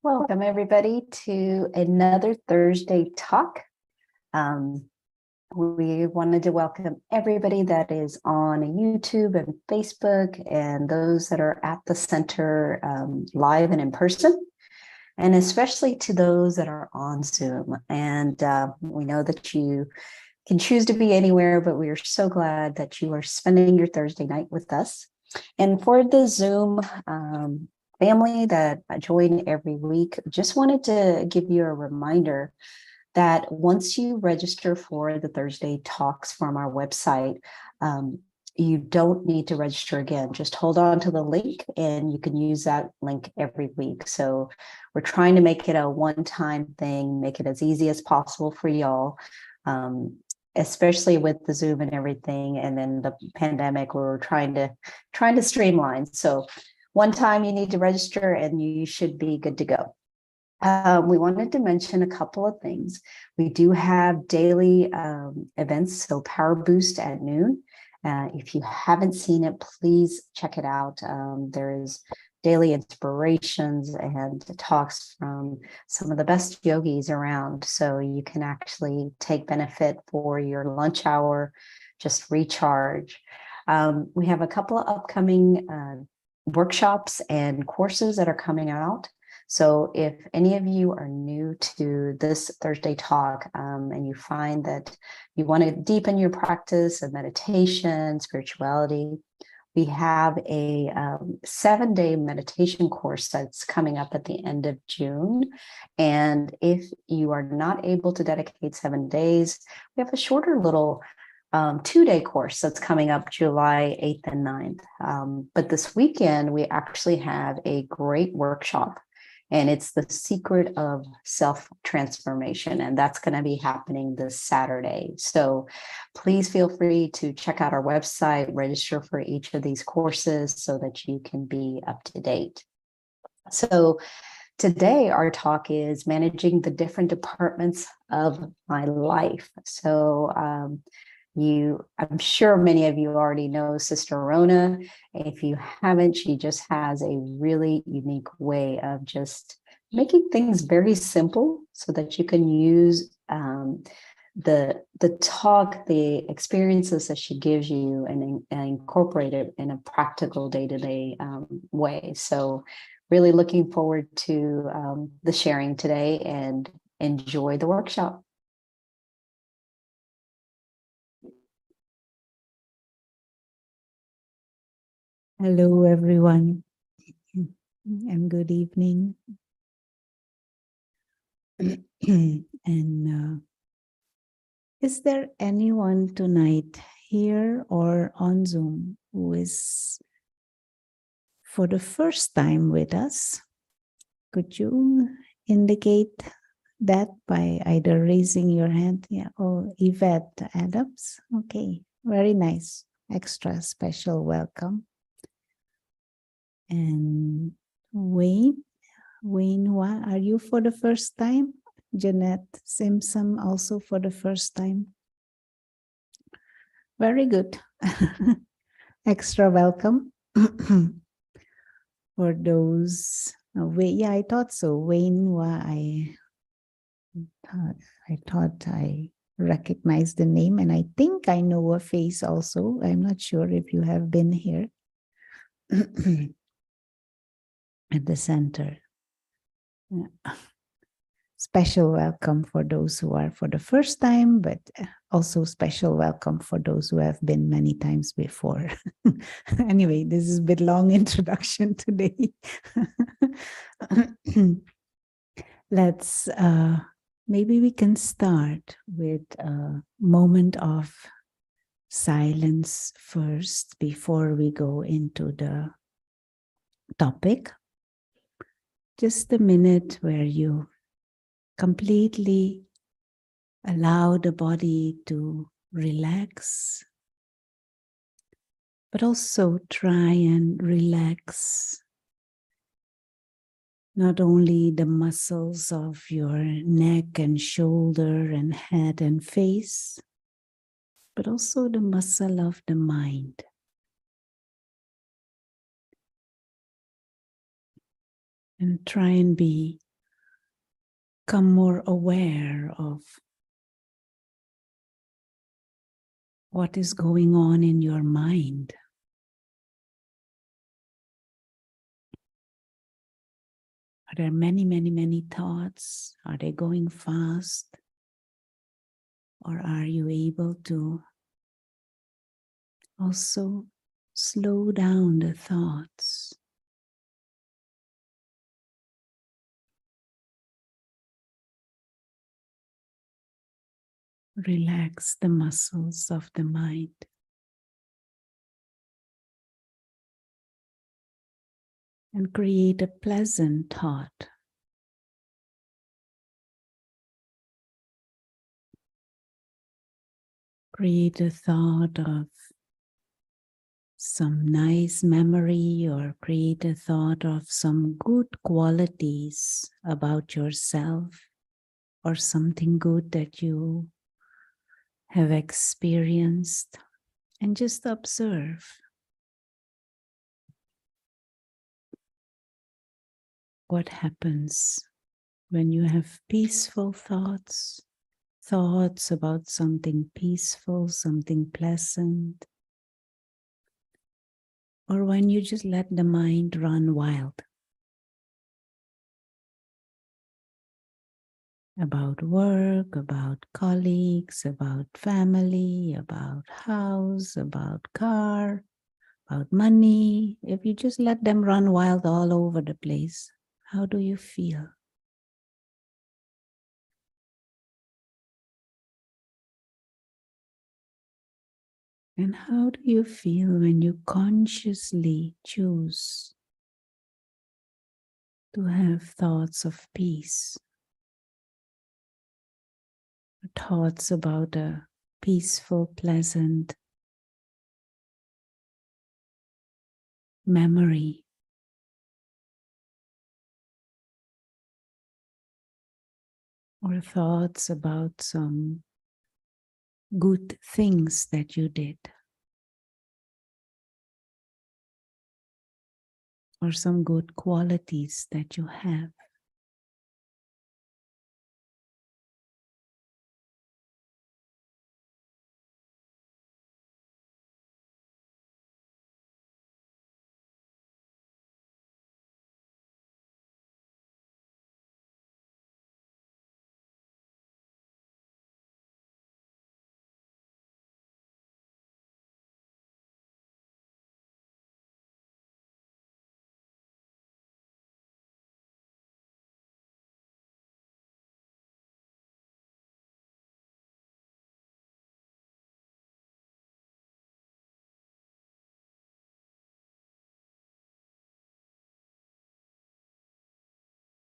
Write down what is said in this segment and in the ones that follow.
Welcome everybody to another Thursday talk. We wanted to welcome everybody that is on YouTube and Facebook and those that are at the center live and in person, and especially to those that are on Zoom. And we know that you can choose to be anywhere, but we are so glad that you are spending your Thursday night with us. And for the Zoom family that join every week, just wanted to give you a reminder that once you register for the Thursday talks from our website, you don't need to register again. Just hold on to the link and you can use that link every week. So we're trying to make it a one-time thing, make it as easy as possible for y'all, especially with the Zoom and everything. And then the pandemic, we're trying to streamline. So one time you need to register and you should be good to go. We wanted to mention a couple of things. We do have daily events, so Power Boost at noon. If you haven't seen it, please check it out. There is daily inspirations and talks from some of the best yogis around, so you can actually take benefit for your lunch hour, just recharge. We have a couple of upcoming workshops and courses that are coming out. So if any of you are new to this Thursday talk and you find that you want to deepen your practice of meditation, spirituality, we have a 7-day meditation course that's coming up at the end of June. And if you are not able to dedicate 7 days, we have a shorter little 2-day course that's coming up July 8th and 9th. But this weekend, we actually have a great workshop, and it's the secret of self-transformation. And that's going to be happening this Saturday. So please feel free to check out our website, register for each of these courses so that you can be up to date. So today, our talk is managing the different departments of my life. So I'm sure many of you already know Sister Rona. If you haven't, she just has a really unique way of just making things very simple so that you can use the talk, the experiences that she gives you and incorporate it in a practical day-to-day way. So really looking forward to the sharing today, and enjoy the workshop. Hello, everyone, and good evening. And is there anyone tonight here or on Zoom who is for the first time with us? Could you indicate that by either raising your hand? Yeah. Oh, Yvette Adams. Okay, very nice. Extra special welcome. And Wayne Hua, are you for the first time? Jeanette Simpson also for the first time. Very good. Extra welcome. For those, yeah, I thought so. Wayne Hua, I thought I recognized the name, and I think I know a face also. I'm not sure if you have been here. At the center. Yeah. Special welcome for those who are for the first time, but also special welcome for those who have been many times before. Anyway, this is a bit long introduction today. Let's, maybe we can start with a moment of silence first before we go into the topic. Just a minute where you completely allow the body to relax, but also try and relax not only the muscles of your neck and shoulder and head and face, but also the muscle of the mind. And try and be become more aware of what is going on in your mind. Are there many, many, many thoughts? Are they going fast? Or are you able to also slow down the thoughts? Relax the muscles of the mind. And create a pleasant thought. Create a thought of some nice memory, or create a thought of some good qualities about yourself, or something good that you have experienced, and just observe. What happens when you have peaceful thoughts, thoughts about something peaceful, something pleasant, or when you just let the mind run wild about work, about colleagues, about family, about house, about car, about money. If you just let them run wild all over the place, how do you feel? And how do you feel when you consciously choose to have thoughts of peace? Thoughts about a peaceful, pleasant memory. Or thoughts about some good things that you did. Or some good qualities that you have.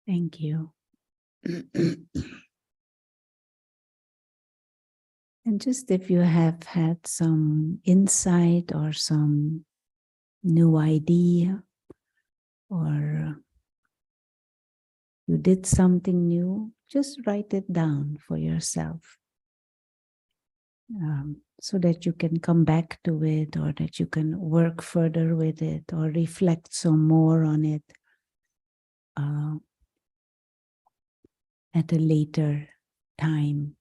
Thank you. And just if you have had some insight or some new idea, or you did something new, just write it down for yourself. So that you can come back to it, or that you can work further with it, or reflect some more on it at a later time.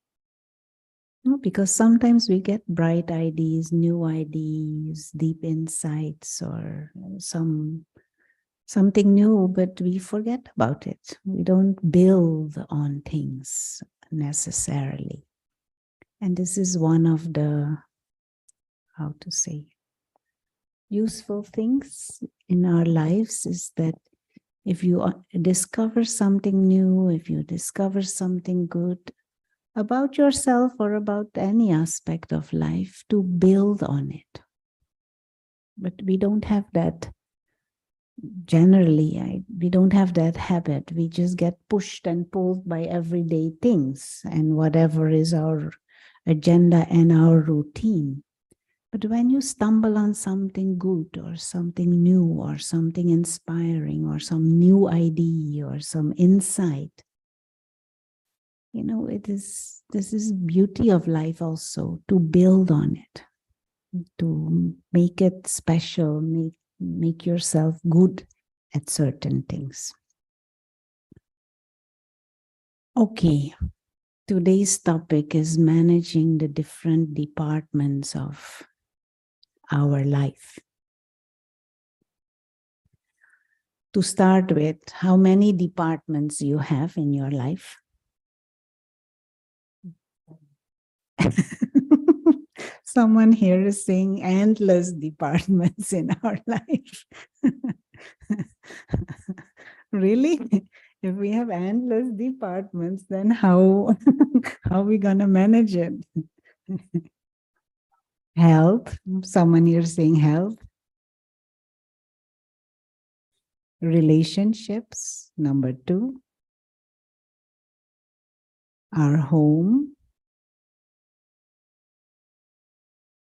No, because sometimes we get bright ideas, new ideas, deep insights, or something new, but we forget about it. We don't build on things necessarily. And this is one of the, how to say, useful things in our lives, is that if you discover something new, if you discover something good about yourself or about any aspect of life, to build on it. But we don't have that generally. We don't have that habit. We just get pushed and pulled by everyday things and whatever is our agenda and our routine. But when you stumble on something good or something new or something inspiring or some new idea or some insight, you know, this is beauty of life also, to build on it, to make it special, make yourself good at certain things. Okay, today's topic is managing the different departments of our life. To start with, how many departments you have in your life? Someone here is saying endless departments in our life. Really? If we have endless departments, then how are we gonna manage it? Health. Someone here saying health. Relationships, number 2. Our home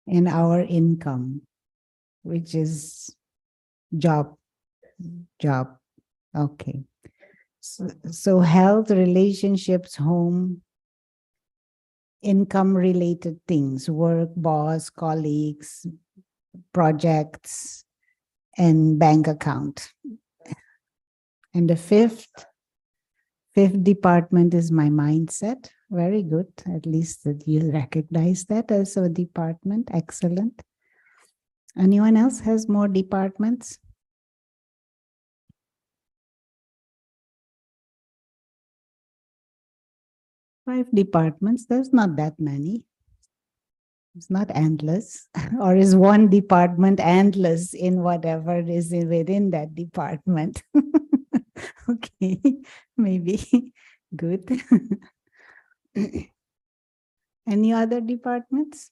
and our income, which is job. Okay. So health, relationships, home, income related things, work, boss, colleagues, projects, and bank account. And the fifth department is my mindset. Very good. At least that you recognize that as a department. Excellent. Anyone else has more departments? Five departments. There's not that many. It's not endless. Or is one department endless in whatever is within that department? Okay, maybe. Good. Any other departments?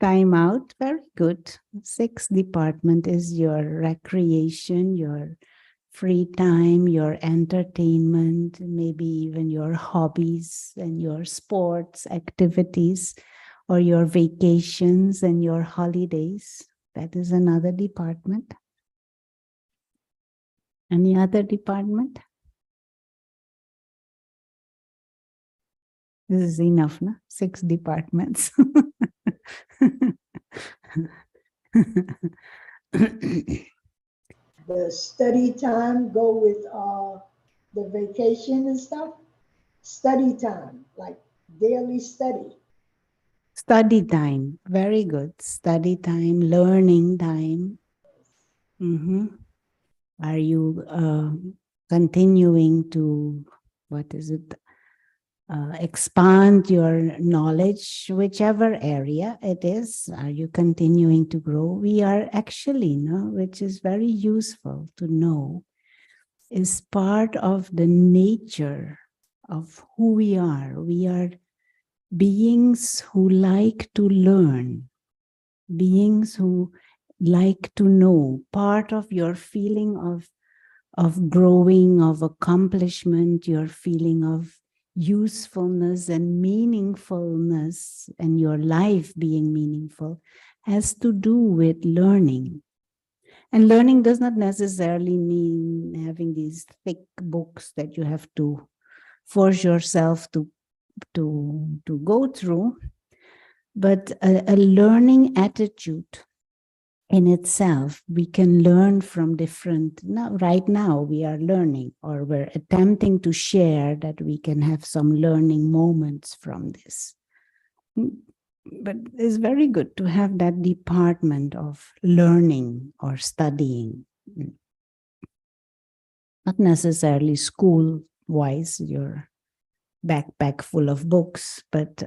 Time out. Very good. 6th department is your recreation, your free time, your entertainment, maybe even your hobbies and your sports activities, or your vacations and your holidays. That is another department. Any other department? This is enough, no? 6 departments. The study time go with the vacation and stuff. Study time, like daily study. Study time, very good. Study time, learning time. Are you continuing to, what is it, expand your knowledge, whichever area it is? Are you continuing to grow? We are actually, no, which is very useful to know, is part of the nature of who we are. We are beings who like to learn, beings who like to know. Part of your feeling of growing, of accomplishment, your feeling of usefulness and meaningfulness, and your life being meaningful, has to do with learning. And learning does not necessarily mean having these thick books that you have to force yourself to go through, but a learning attitude in itself. We can learn from different, now, right now we are learning, or we're attempting to share that we can have some learning moments from this. But it's very good to have that department of learning or studying. Not necessarily school-wise, your backpack full of books, but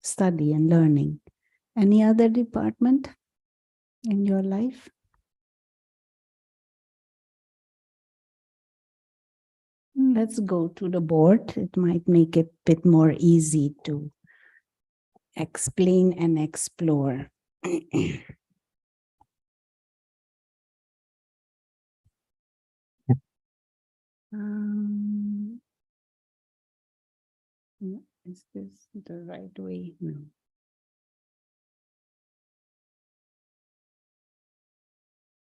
study and learning. Any other department in your life? Let's go to the board. It might make it a bit more easy to explain and explore. Is this the right way? No.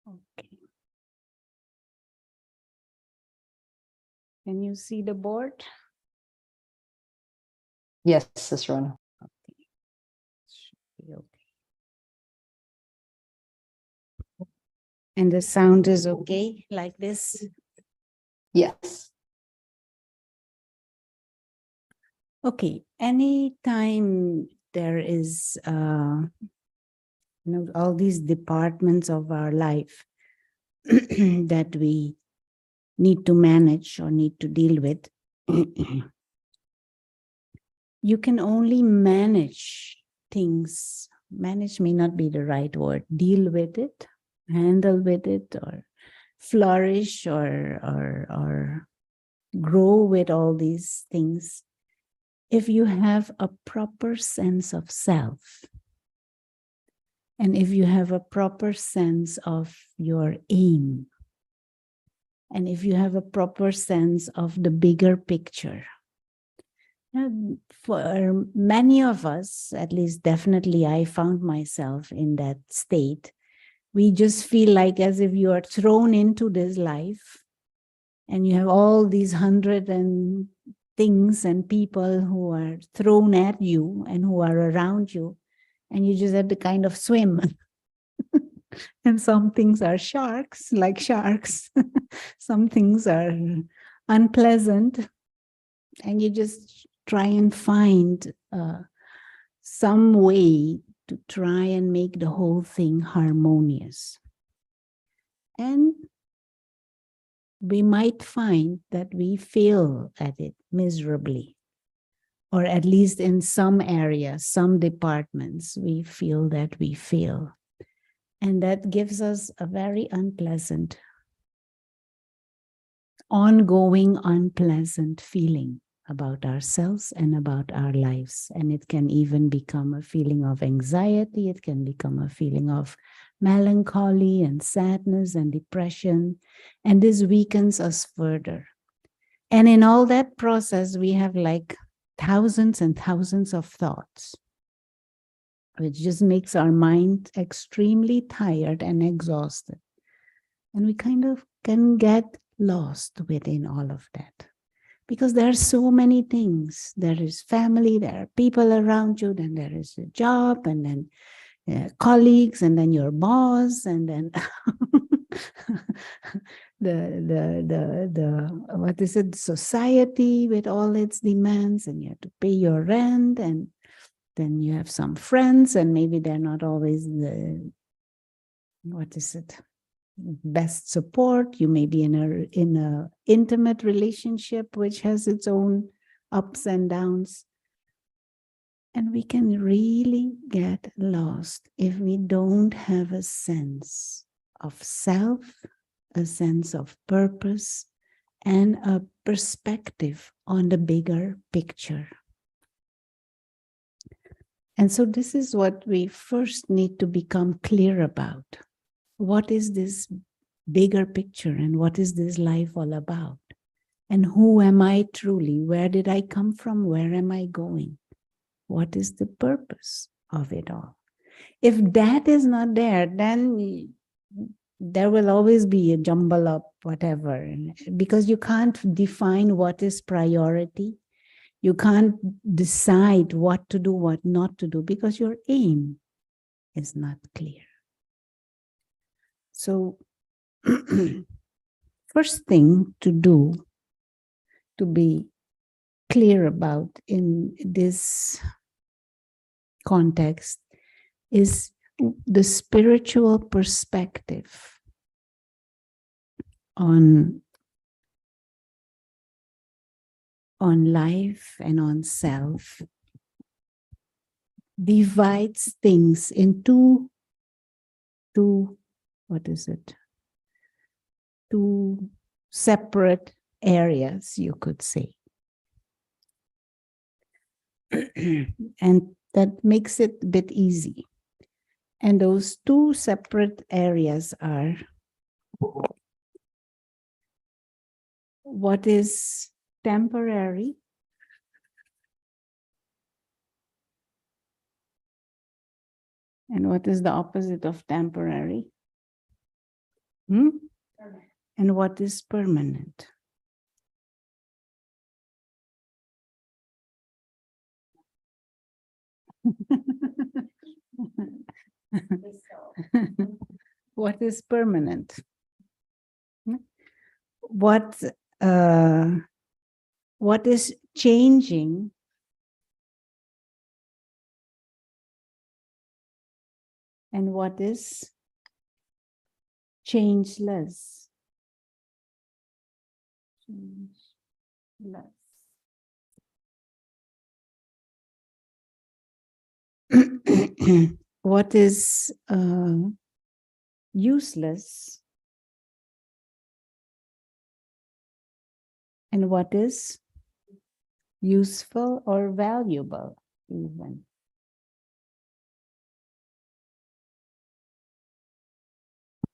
Okay. Can you see the board? Yes, Sister Rona. Okay. Should be okay. And the sound is okay like this? Yes. Okay, anytime there is, all these departments of our life that we need to manage or need to deal with, you can only manage things. Manage may not be the right word. Deal with it, handle with it, or flourish, or grow with all these things if you have a proper sense of self. And if you have a proper sense of your aim, and if you have a proper sense of the bigger picture. For many of us, at least definitely I found myself in that state, we just feel like as if you are thrown into this life and you have all these 100 and things and people who are thrown at you and who are around you, and you just have to kind of swim. And some things are sharks, like sharks. Some things are unpleasant, and you just try and find some way to try and make the whole thing harmonious. And we might find that we fail at it miserably, or at least in some areas, some departments, we feel that we fail. And that gives us a very unpleasant, ongoing unpleasant feeling about ourselves and about our lives. And it can even become a feeling of anxiety. It can become a feeling of melancholy and sadness and depression. And this weakens us further. And in all that process, we have like thousands and thousands of thoughts, which just makes our mind extremely tired and exhausted. And we kind of can get lost within all of that. Because there are so many things. There is family, there are people around you, then there is a job, and then colleagues, and then your boss, and then the what is it, society with all its demands, and you have to pay your rent, and then you have some friends, and maybe they're not always the, what is it, best support. You may be in a intimate relationship which has its own ups and downs, and we can really get lost if we don't have a sense of self, a sense of purpose, and a perspective on the bigger picture. And so this is what we first need to become clear about. What is this bigger picture, and what is this life all about? And who am I truly? Where did I come from? Where am I going? What is the purpose of it all? If that is not there, then there will always be a jumble up, whatever, because you can't define what is priority. You can't decide what to do, what not to do, because your aim is not clear. So, first thing to do, to be clear about in this context, is the spiritual perspective on life and on self divides things into two, what is it? Two separate areas, you could say. And that makes it a bit easy. And those two separate areas are what is temporary and what is the opposite of temporary? And what is permanent? What is permanent? What is changing? And what is changeless? Changeless. What is useless? And what is useful or valuable even?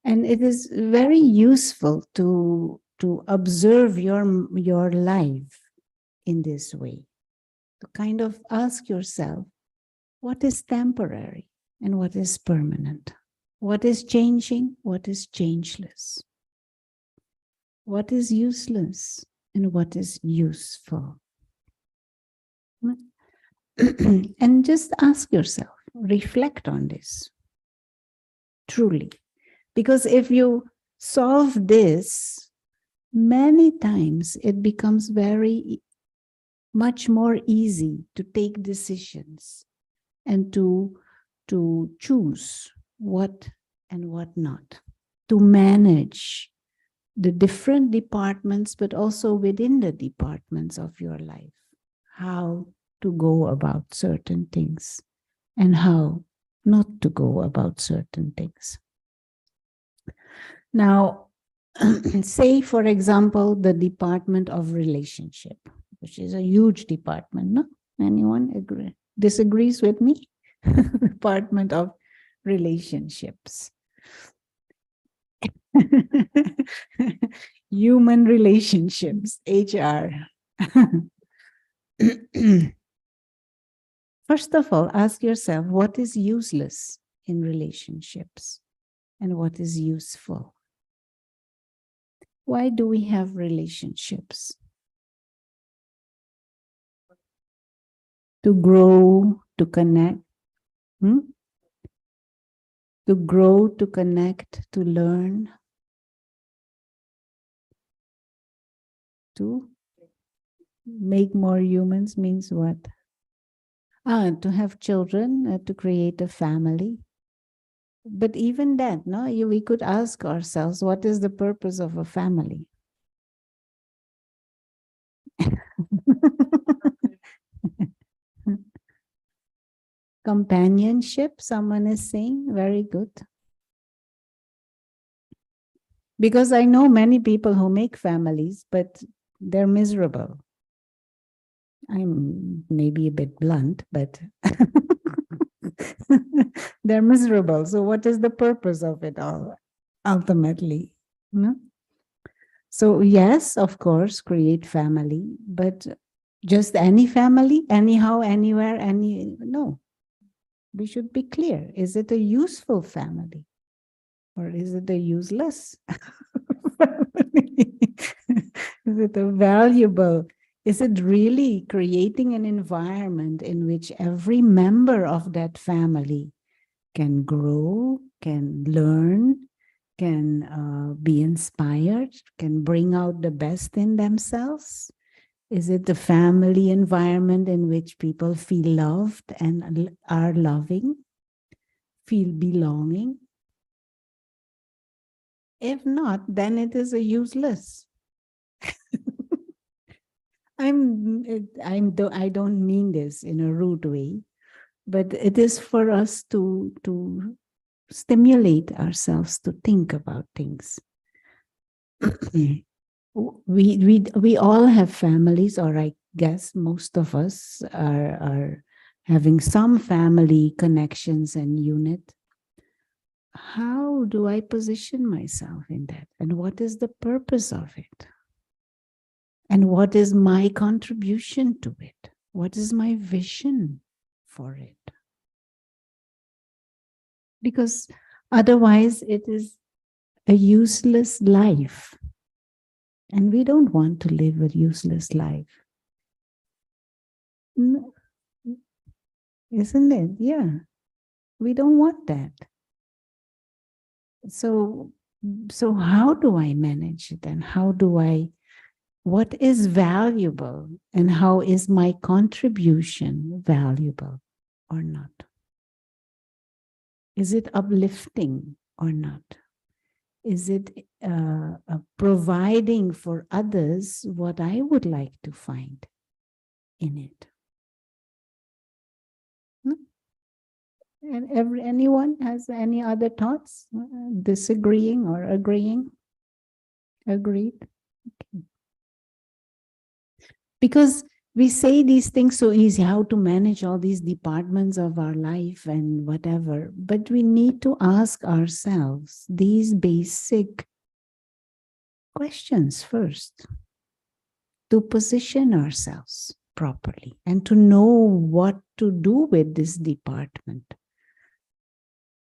And it is very useful to observe your life in this way, to kind of ask yourself, what is temporary and what is permanent? What is changing? What is changeless? What is useless and what is useful? And just ask yourself, reflect on this, truly. Because if you solve this, many times it becomes very much more easy to take decisions and to choose what and what not, to manage the different departments, but also within the departments of your life, how to go about certain things and how not to go about certain things. Now, say, for example, the department of relationship, which is a huge department. No? Anyone disagrees with me? Department of relationships. Human relationships, HR. First of all, ask yourself, what is useless in relationships and what is useful? Why do we have relationships? To grow, to connect. To grow, to connect, to learn. To make more humans means what? To have children, to create a family. But even that, no, we could ask ourselves, what is the purpose of a family? Companionship, someone is saying, very good. Because I know many people who make families, but they're miserable. I'm maybe a bit blunt, but they're miserable. So what is the purpose of it all, ultimately? No? So yes, of course, create family, but just any family, anyhow, anywhere, no. We should be clear. Is it a useful family? Or is it a useless family? Is it a valuable? Is it really creating an environment in which every member of that family can grow, can learn, can be inspired, can bring out the best in themselves? Is it a family environment in which people feel loved and are loving, feel belonging? If not, then it is a useless. I don't mean this in a rude way, but it is for us to stimulate ourselves to think about things. We all have families, or I guess most of us are having some family connections and unit. How do I position myself in that? And what is the purpose of it? And what is my contribution to it? What is my vision for it? Because otherwise it is a useless life. And we don't want to live a useless life. No. Isn't it? Yeah. We don't want that. So, so how do I manage it, and what is valuable, and how is my contribution valuable or not? Is it uplifting or not? Is it providing for others what I would like to find in it? No? And anyone has any other thoughts? Disagreeing or agreeing? Agreed? Okay. Because we say these things so easy, how to manage all these departments of our life and whatever, but we need to ask ourselves these basic questions first to position ourselves properly and to know what to do with this department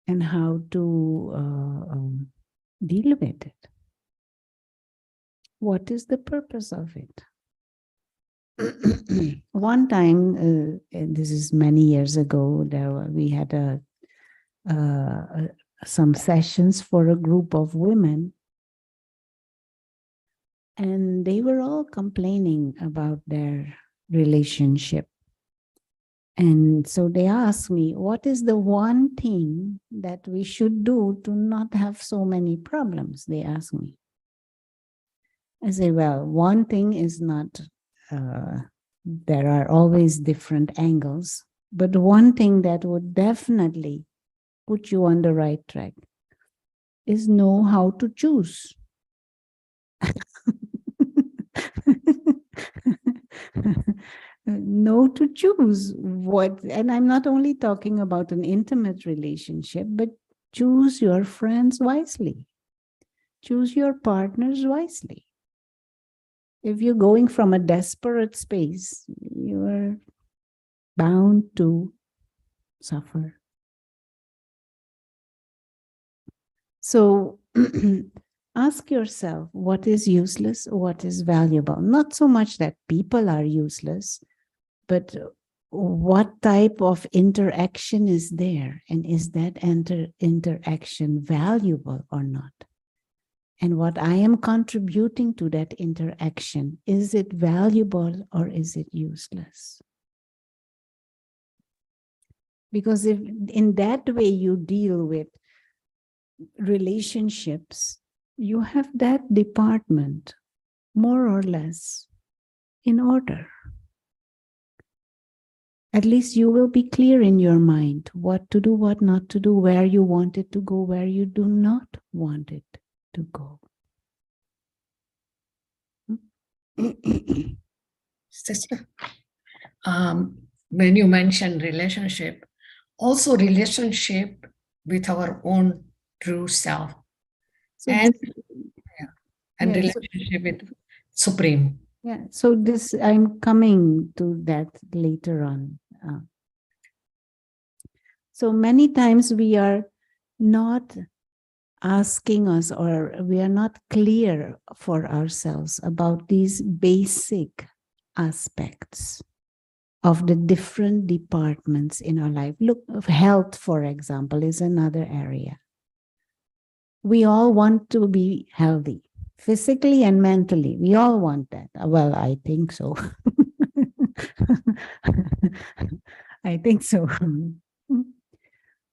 and how to deal with it. What is the purpose of it? One time, and this is many years ago, we had some sessions for a group of women, and they were all complaining about their relationship. And so they asked me, what is the one thing that we should do to not have so many problems? They asked me. I say, well, one thing is not, there are always different angles, but one thing that would definitely put you on the right track is know how to choose. Know to choose what, and I'm not only talking about an intimate relationship, but choose your friends wisely. Choose your partners wisely. If you're going from a desperate space, you are bound to suffer. So ask yourself, what is useless, what is valuable? Not so much that people are useless, but what type of interaction is there? And is that interaction valuable or not? And what I am contributing to that interaction, is it valuable or is it useless? Because if in that way you deal with relationships, you have that department more or less in order. At least you will be clear in your mind what to do, what not to do, where you want it to go, where you do not want it to go. Sister, when you mention relationship, also relationship with our own true self, So and yeah, relationship with Supreme. Yeah, so this, I'm coming to that later on. So many times we are not asking us, or we are not clear for ourselves about these basic aspects of the different departments in our life. Look, health, for example, is another area. We all want to be healthy, physically and mentally. We all want that. Well, I think so. I think so.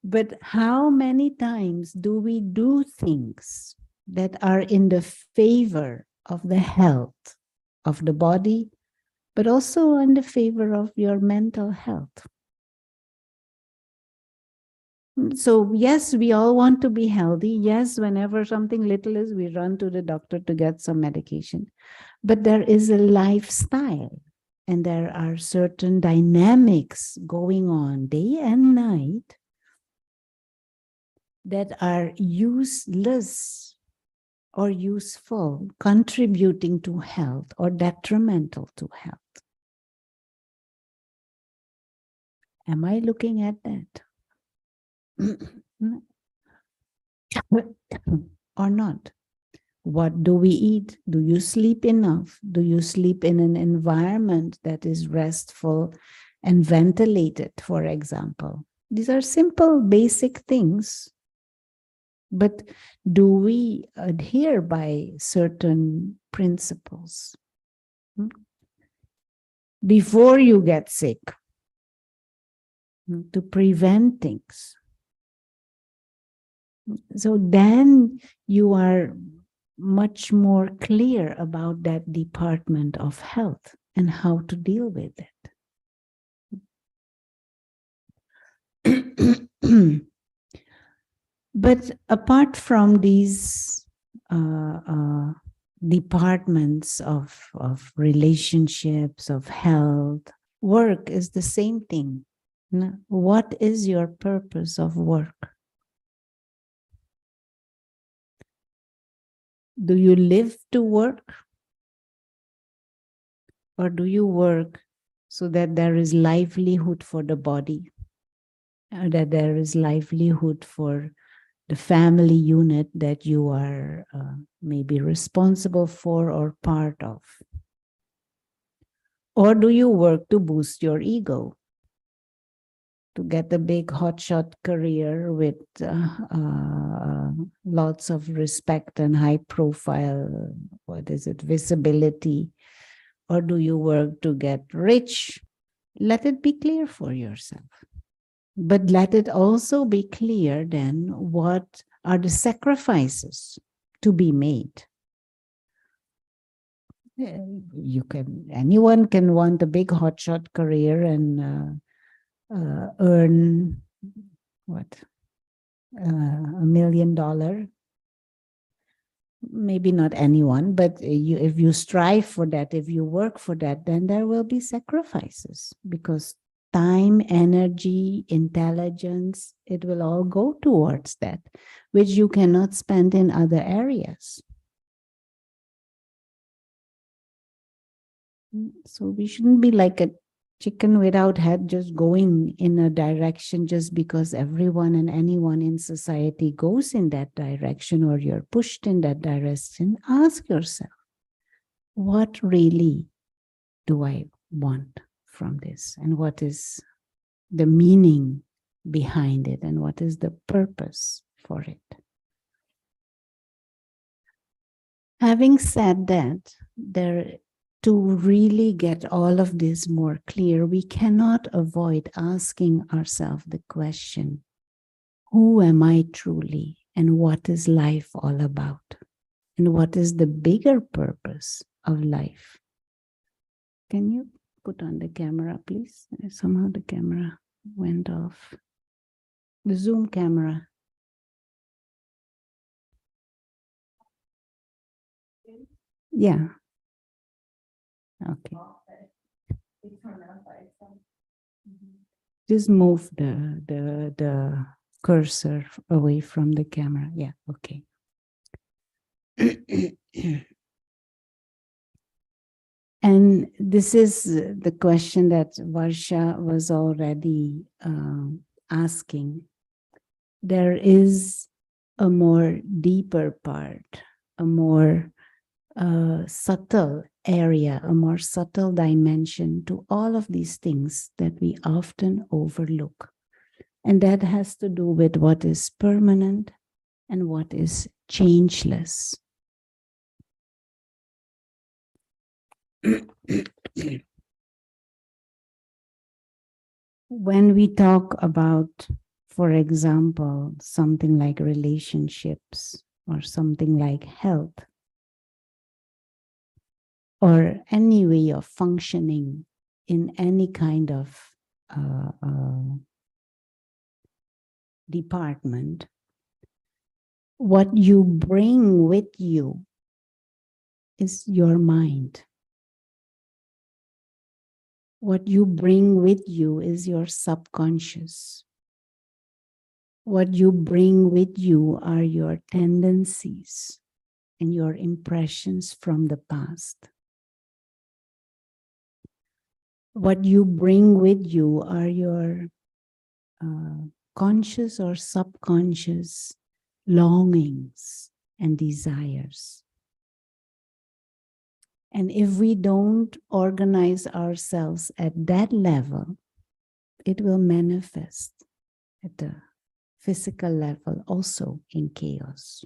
But how many times do we do things that are in the favor of the health of the body, but also in the favor of your mental health? So yes, we all want to be healthy. Yes, whenever something little is, we run to the doctor to get some medication. But there is a lifestyle, and there are certain dynamics going on day and night that are useless or useful, contributing to health or detrimental to health. Am I looking at that? Or not? What do we eat? Do you sleep enough? Do you sleep in an environment that is restful and ventilated, for example? These are simple, basic things But do we adhere by certain principles? Before you get sick, to prevent things. So then you are much more clear about that department of health and how to deal with it. But apart from these departments of relationships, of health, work is the same thing. What is your purpose of work? Do you live to work? Or do you work so that there is livelihood for the body? Or that there is livelihood for the family unit that you are maybe responsible for or part of? Or do you work to boost your ego? To get a big hotshot career with lots of respect and high profile, visibility? Or do you work to get rich? Let it be clear for yourself. But let it also be clear then what are the sacrifices to be made. Anyone can want a big hotshot career and earn what, $1 million. Maybe not anyone, but if you strive for that, if you work for that, then there will be sacrifices, because time, energy, intelligence, it will all go towards that, which you cannot spend in other areas. So we shouldn't be like a chicken without head, just going in a direction just because everyone and anyone in society goes in that direction, or you're pushed in that direction. Ask yourself, what really do I want from this? And what is the meaning behind it? And what is the purpose for it? Having said that, to really get all of this more clear, we cannot avoid asking ourselves the question, who am I truly, and what is life all about? And what is the bigger purpose of life? Can you put on the camera, please? Somehow the camera went off. The Zoom camera. Yeah. Okay. Just move the cursor away from the camera. Yeah, okay. And this is the question that Varsha was already asking. There is a more deeper part, a more subtle area, a more subtle dimension to all of these things that we often overlook. And that has to do with what is permanent and what is changeless. When we talk about, for example, something like relationships or something like health, or any way of functioning in any kind of department, what you bring with you is your mind. What you bring with you is your subconscious. What you bring with you are your tendencies and your impressions from the past. What you bring with you are your conscious or subconscious longings and desires. And if we don't organize ourselves at that level, it will manifest at the physical level also in chaos.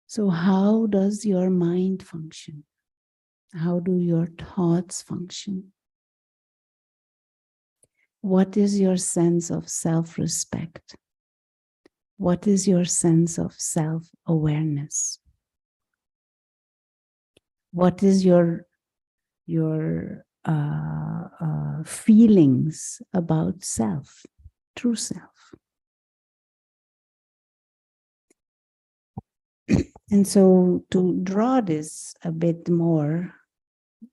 So how does your mind function? How do your thoughts function? What is your sense of self-respect? What is your sense of self-awareness? What is your feelings about self, true self? And so to draw this a bit more,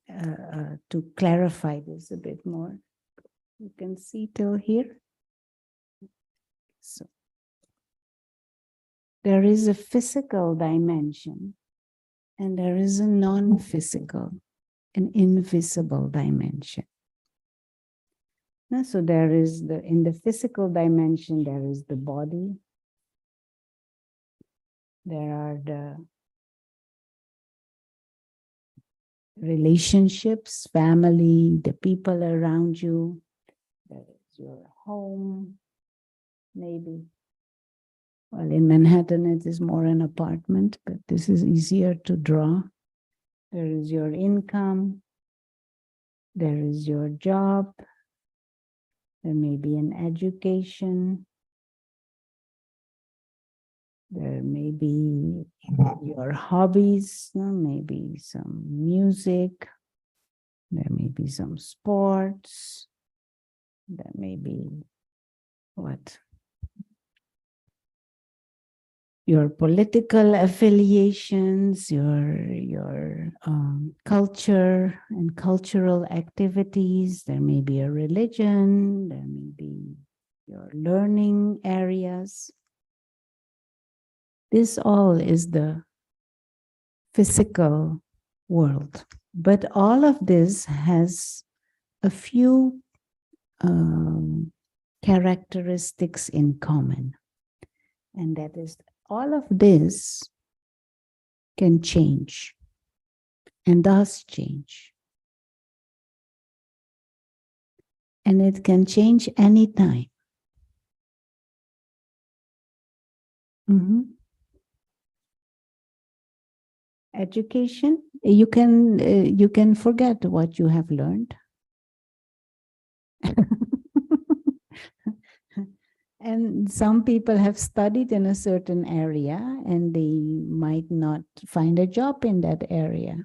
to clarify this a bit more, you can see till here. So there is a physical dimension and there is a non-physical, an invisible dimension. So there is in the physical dimension, there is the body. There are the relationships, family, the people around you. There is your home, maybe. Well, in Manhattan, it is more an apartment, but this is easier to draw. There is your income. There is your job. There may be an education. There may be your hobbies, maybe some music. There may be some sports. There may be what? Your political affiliations, your culture and cultural activities. There may be a religion. There may be your learning areas. This all is the physical world. But all of this has a few characteristics in common. And that is, all of this can change and does change. And it can change anytime. Education, you can forget what you have learned. And some people have studied in a certain area and they might not find a job in that area.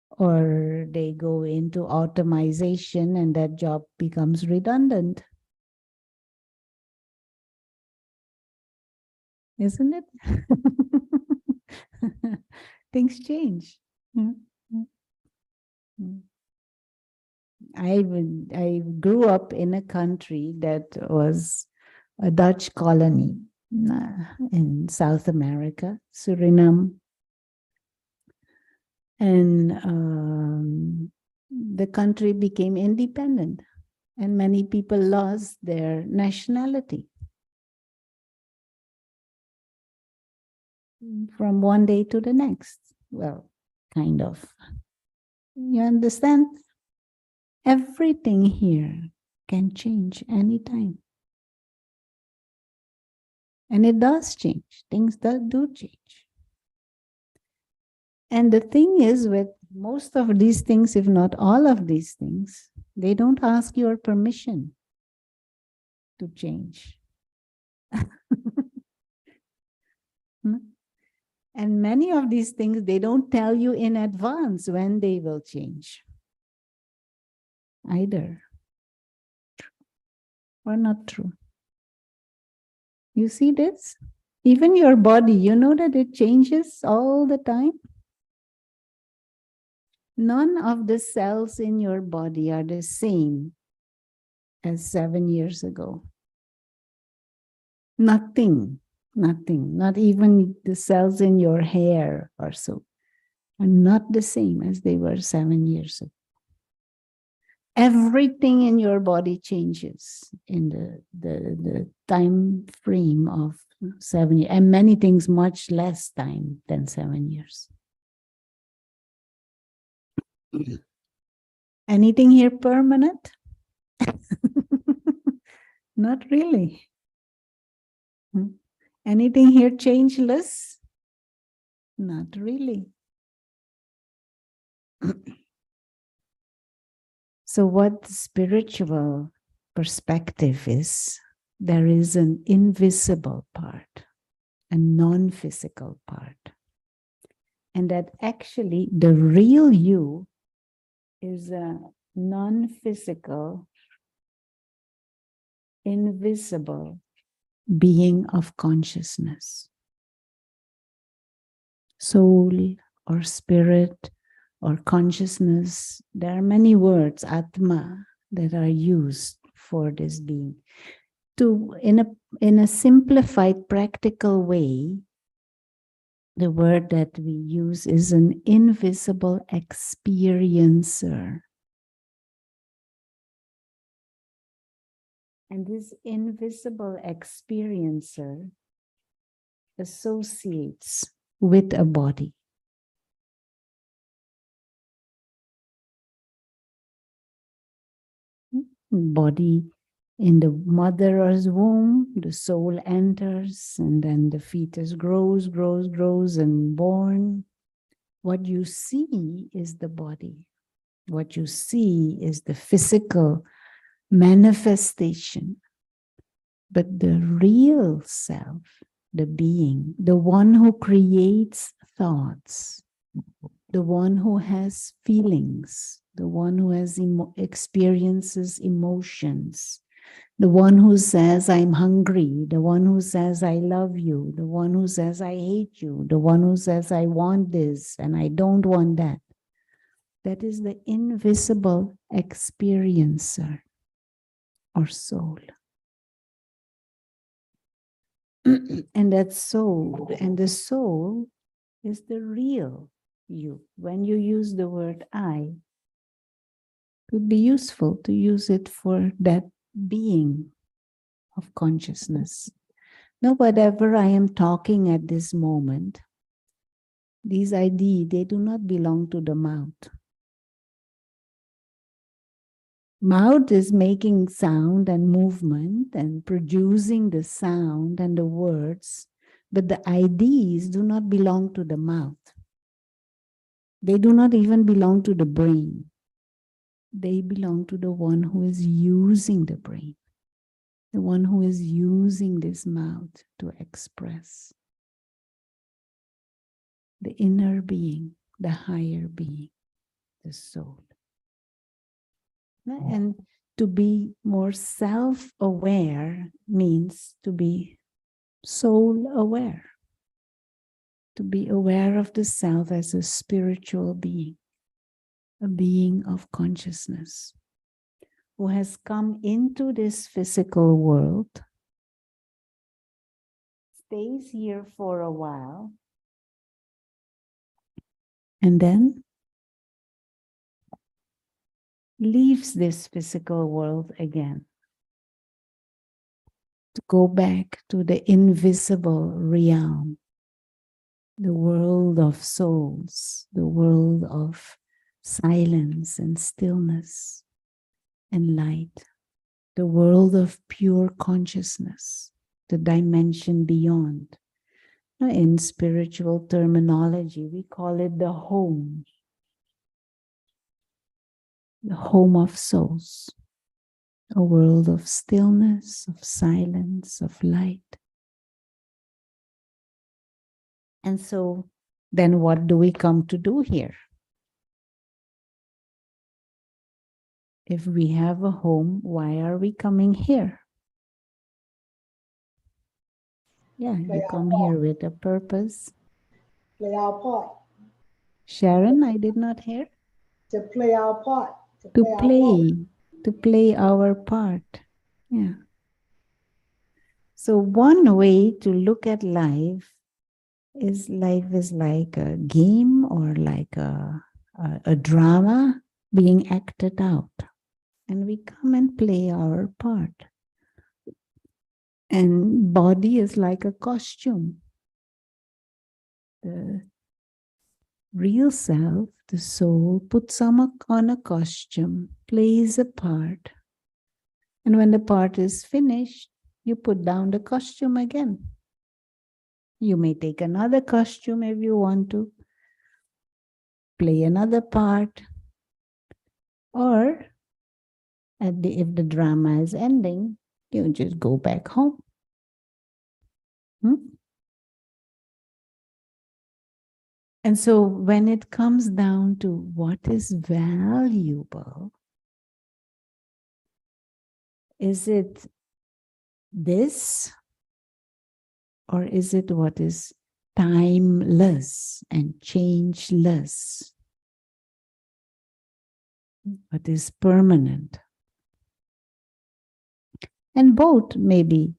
Or they go into automation and that job becomes redundant. Isn't it? Things change. I grew up in a country that was a Dutch colony in South America, Suriname. And the country became independent and many people lost their nationality from one day to the next. Well, kind of. You understand? Everything here can change anytime. And it does change. Things do change. And the thing is, with most of these things, if not all of these things, they don't ask your permission to change. And many of these things, they don't tell you in advance when they will change. Either. Or not true. You see this? Even your body, you know that it changes all the time? None of the cells in your body are the same as 7 years ago. Nothing, not even the cells in your hair or so, are not the same as they were 7 years ago. Everything in your body changes in the time frame of 7 years, and many things much less time than 7 years. Anything here permanent? Not really. Anything here changeless? Not really. So what the spiritual perspective is, there is an invisible part, a non-physical part. And that actually the real you is a non-physical, invisible being of consciousness. Soul or spirit or consciousness, there are many words, Atma, that are used for this being. In a simplified, practical way, the word that we use is an invisible experiencer. And this invisible experiencer associates with a body. Body in the mother's womb, the soul enters, and then the fetus grows, and born. What you see is the body. What you see is the physical manifestation. But the real self, the being, the one who creates thoughts, the one who has feelings, the one who has experiences emotions, the one who says, I'm hungry, the one who says, I love you, the one who says, I hate you, the one who says, I want this and I don't want that. That is the invisible experiencer or soul. And that soul, and the soul is the real you. When you use the word I, it would be useful to use it for that being of consciousness. Now, whatever I am talking at this moment, these ideas, they do not belong to the mouth. Mouth is making sound and movement and producing the sound and the words, but the ideas do not belong to the mouth. They do not even belong to the brain. They belong to the one who is using the brain, the one who is using this mouth to express. The inner being, the higher being, the soul. And to be more self-aware means to be soul-aware, to be aware of the self as a spiritual being, a being of consciousness, who has come into this physical world, stays here for a while, and then leaves this physical world again to go back to the invisible realm, the world of souls, the world of silence and stillness and light, the world of pure consciousness, the dimension beyond. In spiritual terminology, we call it the home of souls, a world of stillness, of silence, of light. And so then what do we come to do here? If we have a home, why are we coming here? Yeah, you come here with a purpose. Play our part. Sharon, I did not hear. To play our part. To play our part. Yeah. So one way to look at life is like a game or like a drama being acted out. And we come and play our part. And body is like a costume. The real self, the soul, puts on a costume, plays a part, And when the part is finished, you put down the costume again. You may take another costume if you want to, play another part, or if the drama is ending, you just go back home. And so when it comes down to what is valuable, is it this, or is it what is timeless and changeless? What is permanent? And both may be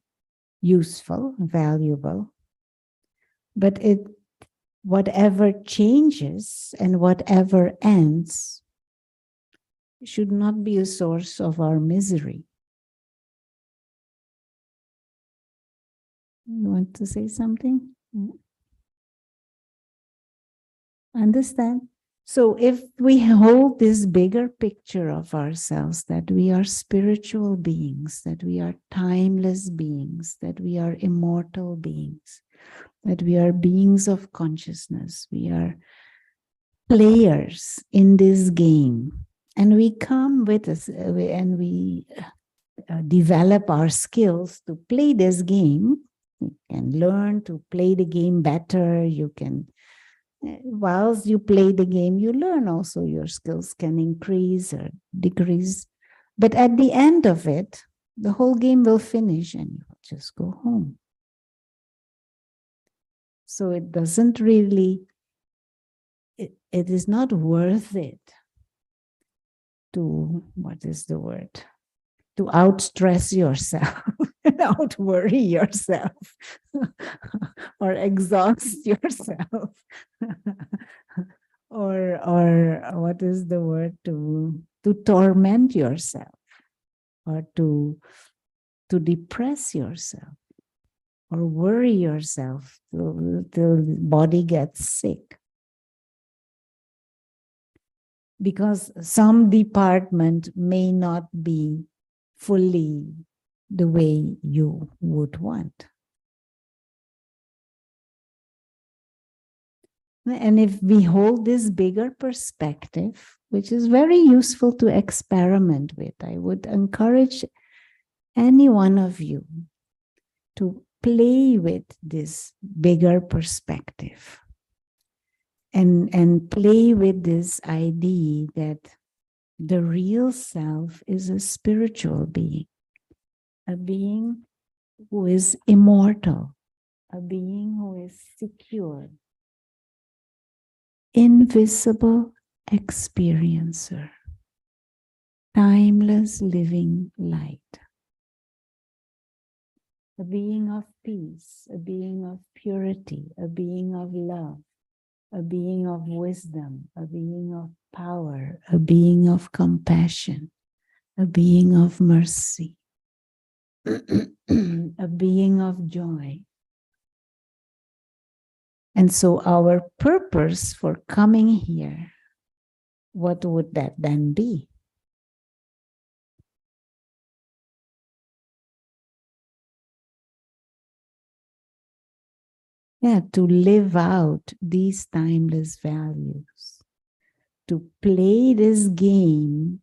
useful, valuable, but whatever changes and whatever ends should not be a source of our misery. You want to say something? Understand? So if we hold this bigger picture of ourselves, that we are spiritual beings, that we are timeless beings, that we are immortal beings, that we are beings of consciousness, we are players in this game, and we come with us, and we develop our skills to play this game. You can learn to play the game better. You can, whilst you play the game, you learn also your skills can increase or decrease. But at the end of it, the whole game will finish and you will just go home. So it doesn't really, it is not worth it to, what is the word? To outstress yourself, out worry yourself, or exhaust yourself, or what is the word? To torment yourself, or to depress yourself, or worry yourself till the body gets sick. Because some department may not be fully the way you would want. And if we hold this bigger perspective, which is very useful to experiment with, I would encourage any one of you to play with this bigger perspective and play with this idea that the real self is a spiritual being, a being who is immortal, a being who is secure, invisible experiencer, timeless living light, a being of peace, a being of purity, a being of love, a being of wisdom, a being of power, a being of compassion, a being of mercy, a being of joy. And so our purpose for coming here, what would that then be? Yeah, to live out these timeless values, to play this game,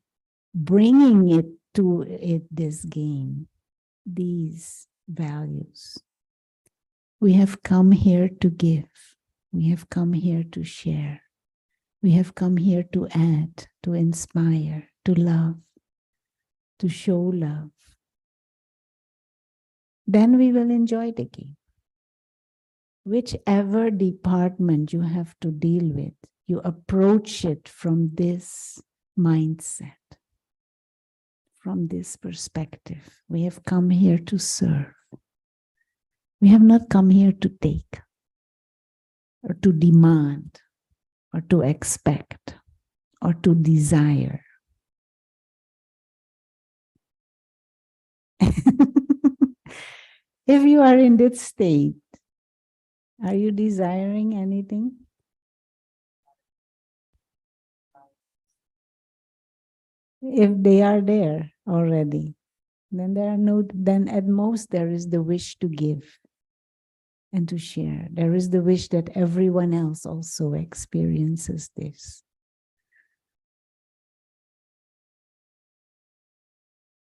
bringing it to this game, these values. We have come here to give. We have come here to share. We have come here to add, to inspire, to love, to show love. Then we will enjoy the game. Whichever department you have to deal with, you approach it from this mindset, from this perspective. We have come here to serve. We have not come here to take, or to demand, or to expect, or to desire. If you are in that state, are you desiring anything? If they are there already, Then at most there is the wish to give and to share. There is the wish that everyone else also experiences this.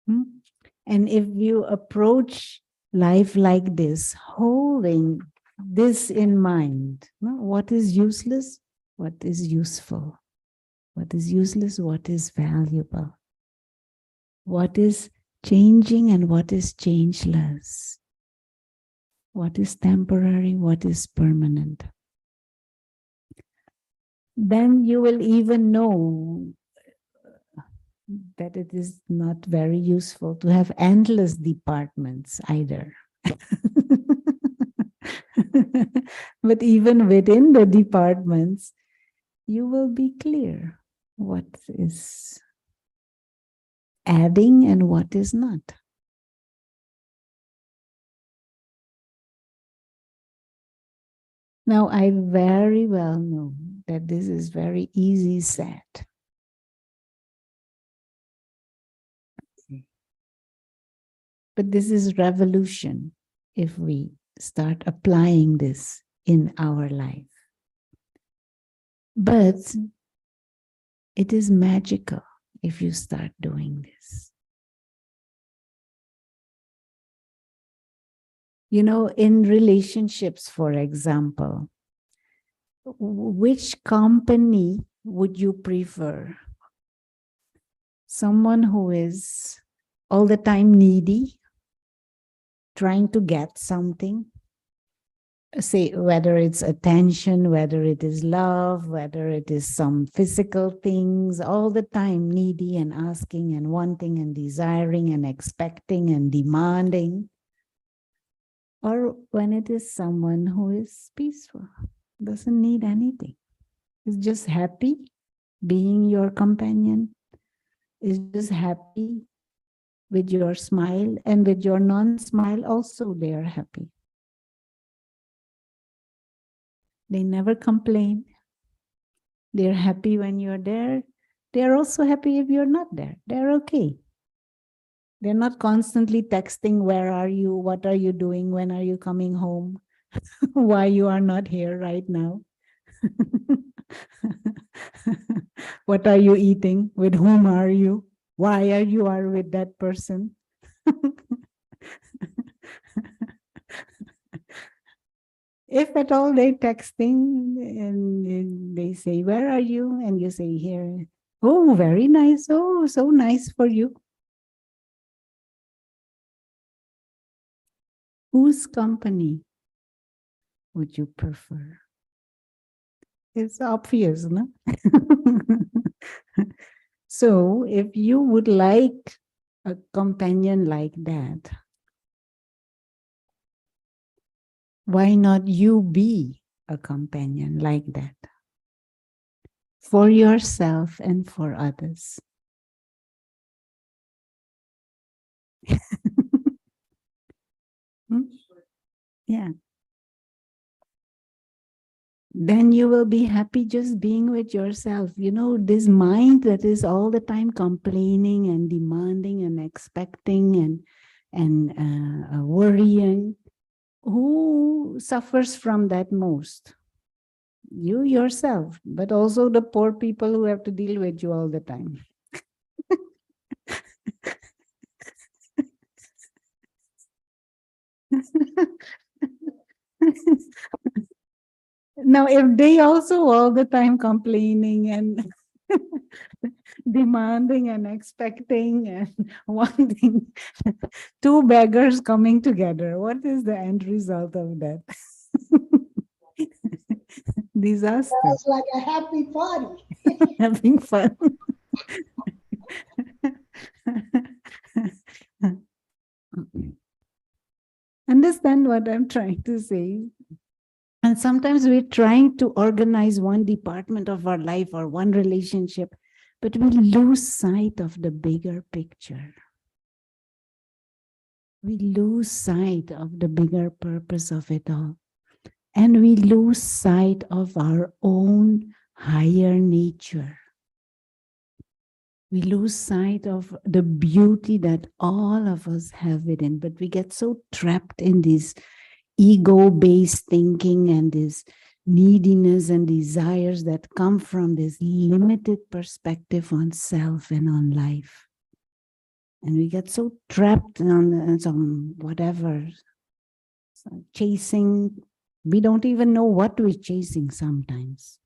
And if you approach life like this, holding this in mind, what is useless, what is useful, what is useless, what is valuable, what is changing and what is changeless, what is temporary, what is permanent. Then you will even know that it is not very useful to have endless departments either. But even within the departments, you will be clear what is adding and what is not. Now, I very well know that this is very easy said. But this is revolution if we start applying this in our life. But it is magical if you start doing this. You know, in relationships, for example, which company would you prefer? Someone who is all the time needy, trying to get something, say whether it's attention, whether it is love, whether it is some physical things, all the time needy and asking and wanting and desiring and expecting and demanding, or when it is someone who is peaceful, doesn't need anything, is just happy being your companion, is just happy with your smile, and with your non-smile also they are happy. They never complain. They're happy when you're there. They're also happy if you're not there. They're okay. They're not constantly texting, where are you? What are you doing? When are you coming home? Why you are not here right now? What are you eating? With whom are you? Why are you with that person? If at all they're texting and they say, where are you? And you say, here. Oh, very nice. Oh, so nice for you. Whose company would you prefer? It's obvious, no? So if you would like a companion like that, why not you be a companion like that? For yourself and for others. Yeah. Then you will be happy just being with yourself. You know, this mind that is all the time complaining and demanding and expecting and worrying, who suffers from that most? You yourself, but also the poor people who have to deal with you all the time. Now, if they also all the time complaining and demanding and expecting and wanting, two beggars coming together, what is the end result of that? Disaster. Sounds like a happy party. Having fun. Understand what I'm trying to say? And sometimes we're trying to organize one department of our life or one relationship, but we lose sight of the bigger picture. We lose sight of the bigger purpose of it all. And we lose sight of our own higher nature. We lose sight of the beauty that all of us have within, but we get so trapped in this ego-based thinking and this neediness and desires that come from this limited perspective on self and on life. And we get so trapped on some whatever, chasing. We don't even know what we're chasing sometimes.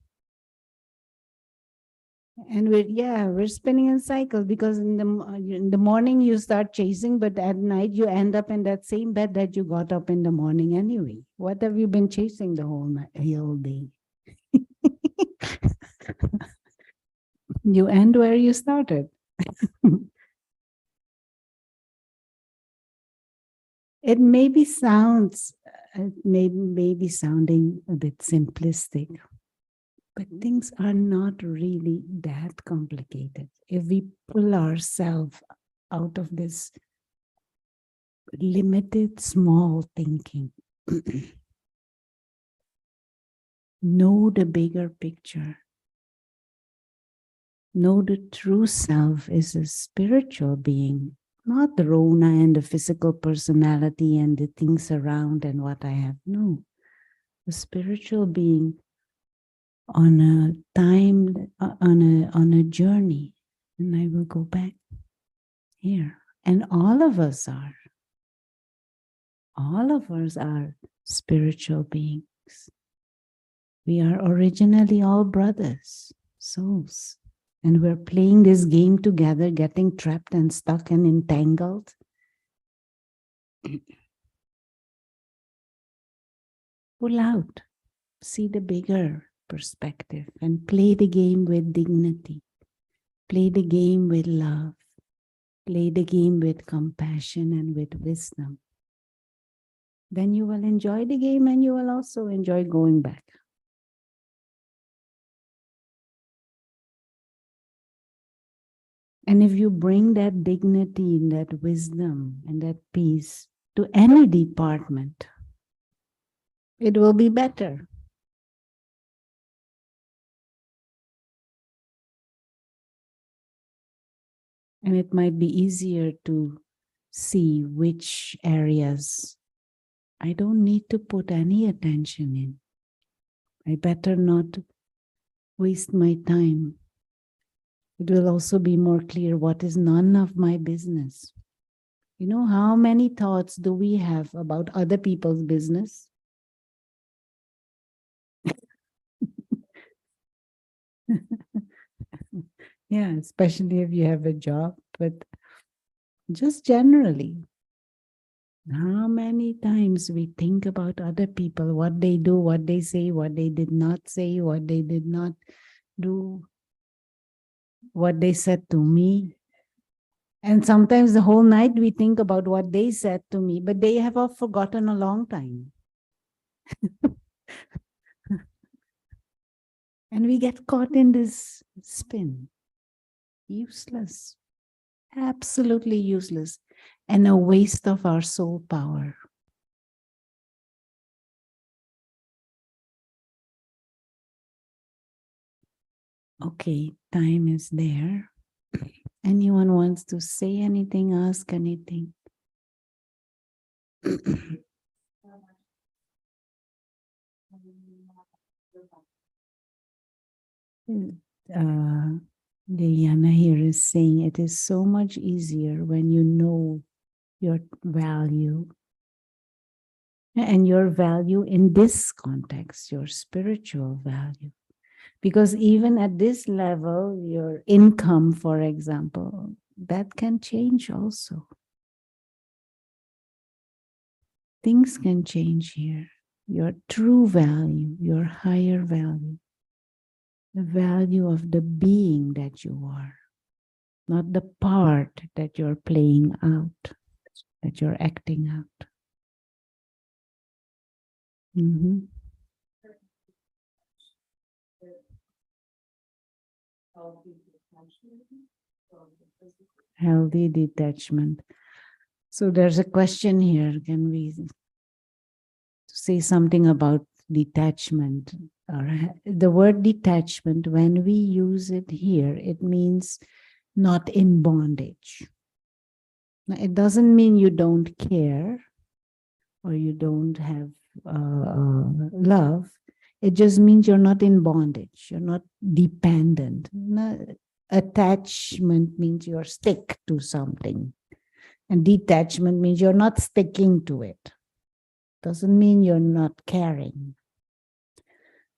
And we're spinning in cycles, because in the morning you start chasing, but at night you end up in that same bed that you got up in the morning anyway. What have you been chasing the whole day? You end where you started. It maybe sounds, maybe sounding a bit simplistic, but things are not really that complicated. If we pull ourselves out of this limited, small thinking, know the bigger picture. Know the true self is a spiritual being, not the Rona and the physical personality and the things around and what I have. No, a spiritual being on a time, on a journey. And I will go back here. And all of us are spiritual beings. We are originally all brothers, souls. And we're playing this game together, getting trapped and stuck and entangled. Pull out, see the bigger perspective, and play the game with dignity. Play the game with love. Play the game with compassion and with wisdom. Then you will enjoy the game, and you will also enjoy going back. And if you bring that dignity and that wisdom and that peace to any department, it will be better. And it might be easier to see which areas I don't need to put any attention in. I better not waste my time. It will also be more clear what is none of my business. You know, how many thoughts do we have about other people's business? Yeah, especially if you have a job, but just generally, how many times we think about other people, what they do, what they say, what they did not say, what they did not do, what they said to me. And sometimes the whole night we think about what they said to me, but they have all forgotten a long time. And we get caught in this spin. Useless. Absolutely useless. And a waste of our soul power. Okay, time is there. Anyone wants to say anything, ask anything? Diana here is saying it is so much easier when you know your value. And your value in this context, your spiritual value. Because even at this level, your income, for example, that can change also. Things can change here. Your true value, your higher value, the value of the being that you are, not the part that you're playing out, that you're acting out. Mm-hmm. Healthy detachment. So there's a question here. Can we say something about detachment? The word detachment, when we use it here, it means not in bondage. Now, it doesn't mean you don't care or you don't have love. It just means you're not in bondage. You're not dependent. Attachment means you're stick to something. And detachment means you're not sticking to it. Doesn't mean you're not caring.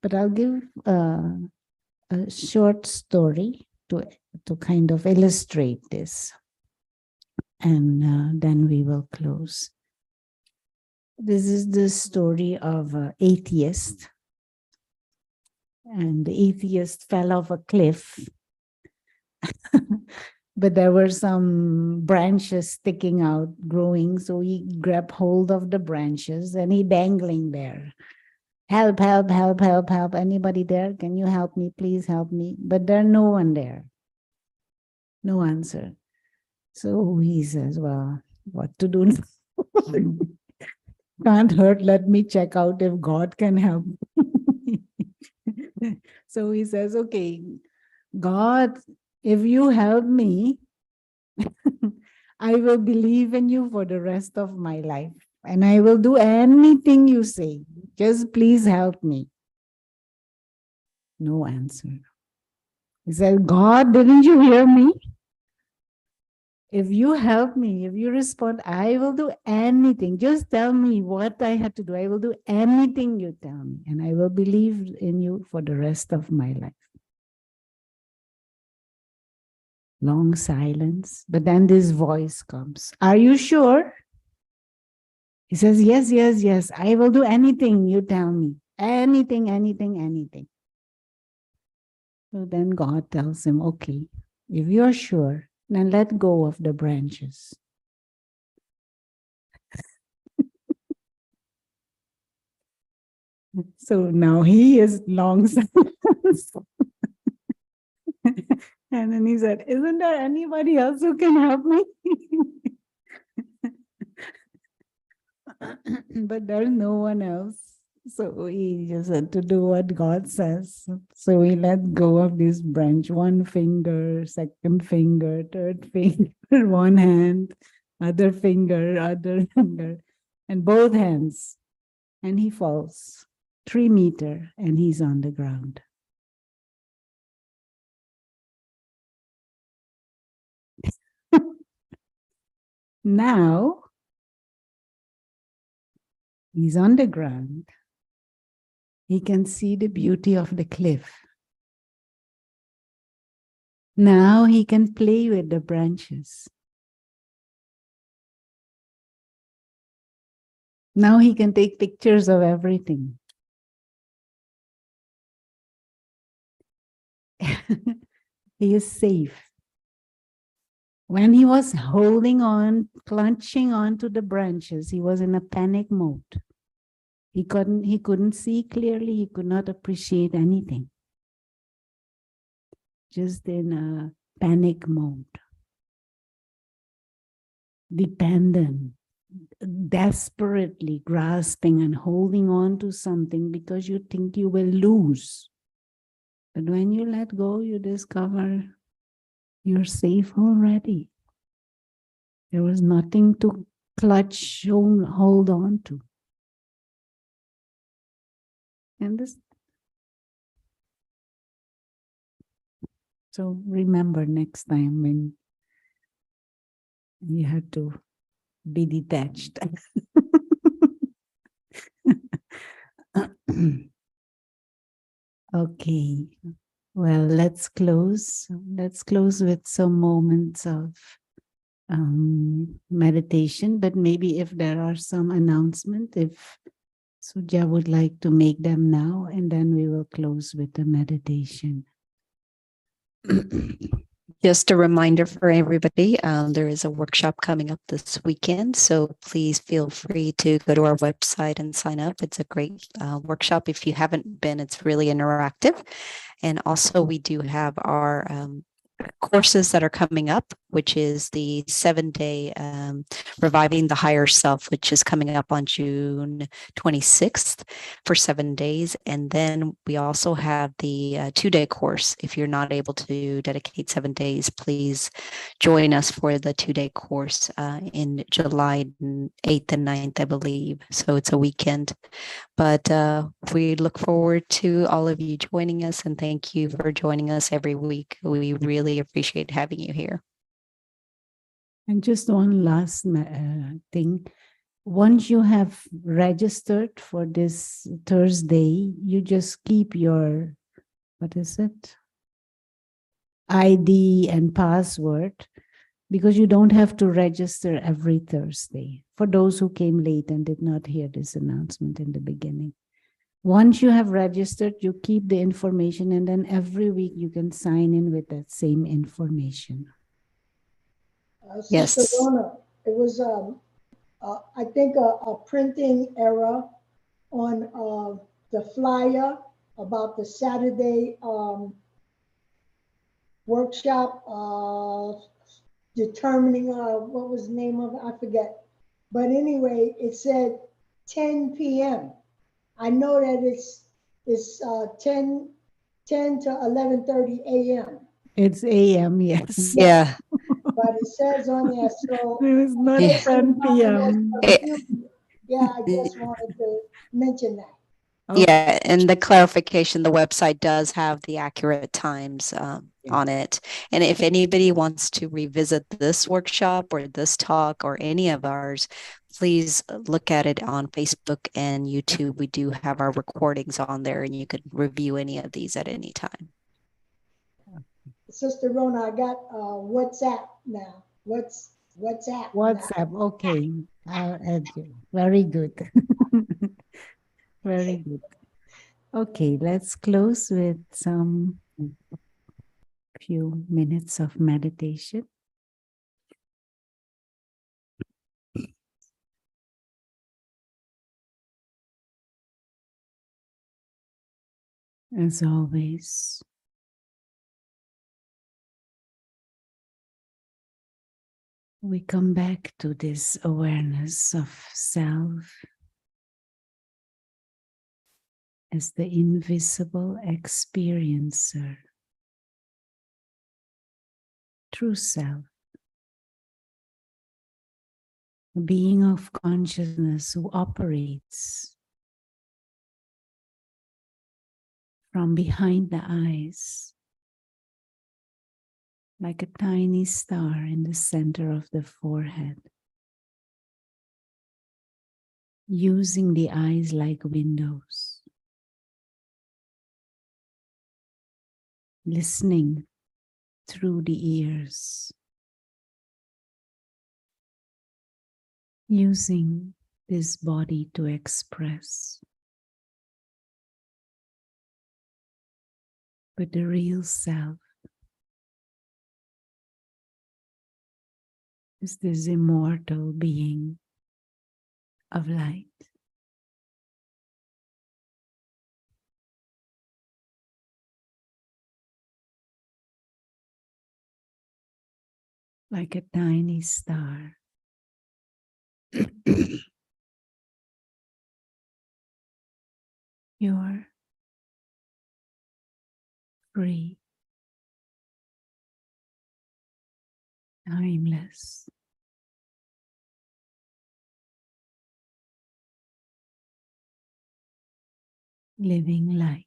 But I'll give a short story to kind of illustrate this. And then we will close. This is the story of an atheist. And the atheist fell off a cliff. But there were some branches sticking out, growing. So he grabbed hold of the branches and he dangling there. Help, help, help, help, help. Anybody there? Can you help me? Please help me. But there's no one there. No answer. So he says, well, what to do now? Can't hurt. Let me check out if God can help. So he says, okay, God, if you help me, I will believe in you for the rest of my life. And I will do anything you say. Just please help me. No answer. He said, God, didn't you hear me? If you help me, if you respond, I will do anything. Just tell me what I have to do. I will do anything you tell me. And I will believe in you for the rest of my life. Long silence. But then this voice comes. Are you sure? He says, yes, yes, yes. I will do anything you tell me. Anything, anything, anything. So then God tells him, okay, if you're sure, then let go of the branches. So now he is long silence. And then he said, isn't there anybody else who can help me? But there's no one else. So he just had to do what God says. So he let go of this branch, one finger, second finger, third finger, one hand, other finger, and both hands. And he falls 3 meters and he's on the ground. Now, he's on the ground. He can see the beauty of the cliff. Now he can play with the branches. Now he can take pictures of everything. He is safe. When he was holding on, clutching on to the branches, he was in a panic mode. He couldn't see clearly. He could not appreciate anything. Just in a panic mode. Dependent, desperately grasping and holding on to something because you think you will lose. But when you let go, you discover you're safe already. There was nothing to clutch, hold on to. And this. So remember next time when you have to be detached. Okay. Well, let's close. Let's close with some moments of meditation, but maybe if there are some announcements, if Sujya would like to make them now, and then we will close with the meditation. Just a reminder for everybody, there is a workshop coming up this weekend, so please feel free to go to our website and sign up. It's a great workshop. If you haven't been, it's really interactive. And also we do have our courses that are coming up. which is the 7-day Reviving the Higher Self, which is coming up on June 26th for 7 days. And then we also have the 2-day course. If you're not able to dedicate 7 days, please join us for the 2-day course in July 8th and 9th, I believe. So it's a weekend. But we look forward to all of you joining us, and thank you for joining us every week. We really appreciate having you here. And just one last thing. Once you have registered for this Thursday, you just keep your, what is it? ID and password, because you don't have to register every Thursday. For those who came late and did not hear this announcement in the beginning. Once you have registered, you keep the information, and then every week you can sign in with that same information. Sister Yes. Rona, it was, I think, a printing error on the flyer about the Saturday workshop, determining, what was the name of it? I forget. But anyway, it said 10 p.m. I know that it's 10 to 11:30 a.m. It's AM, yes. Yeah. But it says on there, so It was not Yeah. 10 p.m. yeah, I just wanted to mention that. Okay. Yeah, and the clarification, the website does have the accurate times Yeah. on it. And if anybody wants to revisit this workshop or this talk or any of ours, please look at it on Facebook and YouTube. We do have our recordings on there, and you can review any of these at any time. Sister Rona, I got WhatsApp now. WhatsApp now. WhatsApp, okay. I'll add you. Very good. Very good. Okay, let's close with some few minutes of meditation. As always, we come back to this awareness of self as the invisible experiencer, true self, a being of consciousness who operates from behind the eyes, like a tiny star in the center of the forehead, using the eyes like windows, listening through the ears, using this body to express. But the real self is this immortal being of light. Like a tiny star. You're free, timeless, living light.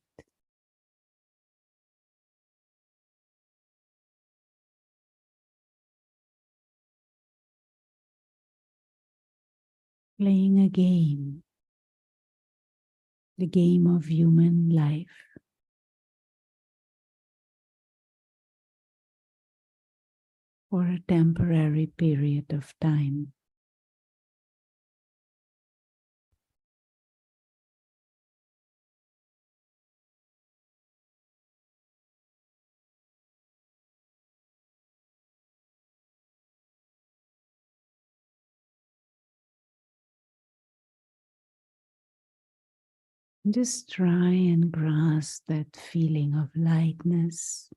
Playing a game, the game of human life. For a temporary period of time. Just try and grasp that feeling of lightness,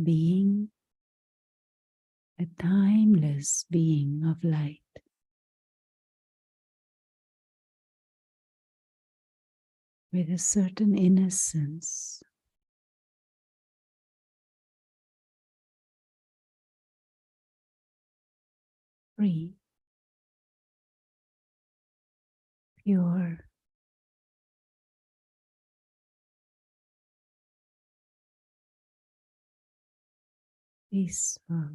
being a timeless being of light. With a certain innocence, free, pure, peaceful,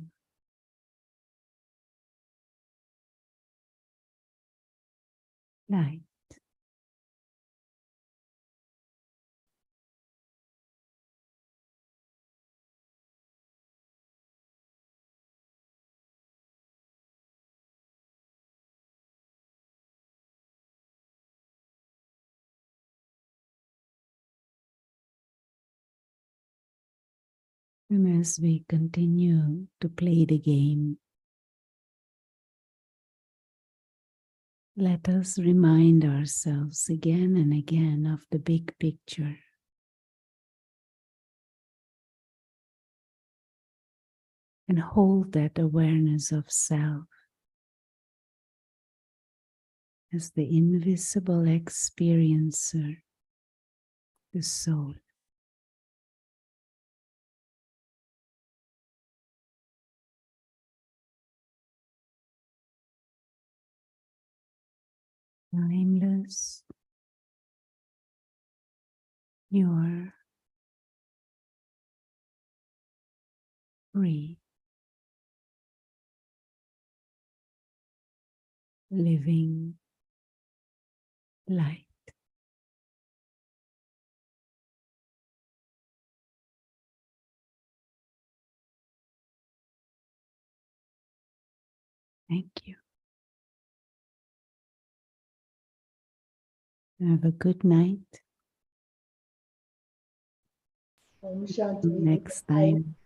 light. And as we continue to play the game, let us remind ourselves again and again of the big picture. And hold that awareness of self as the invisible experiencer, the soul. Timeless, pure, free, living light. Thank you. Have a good night. Om Shanti. Next time.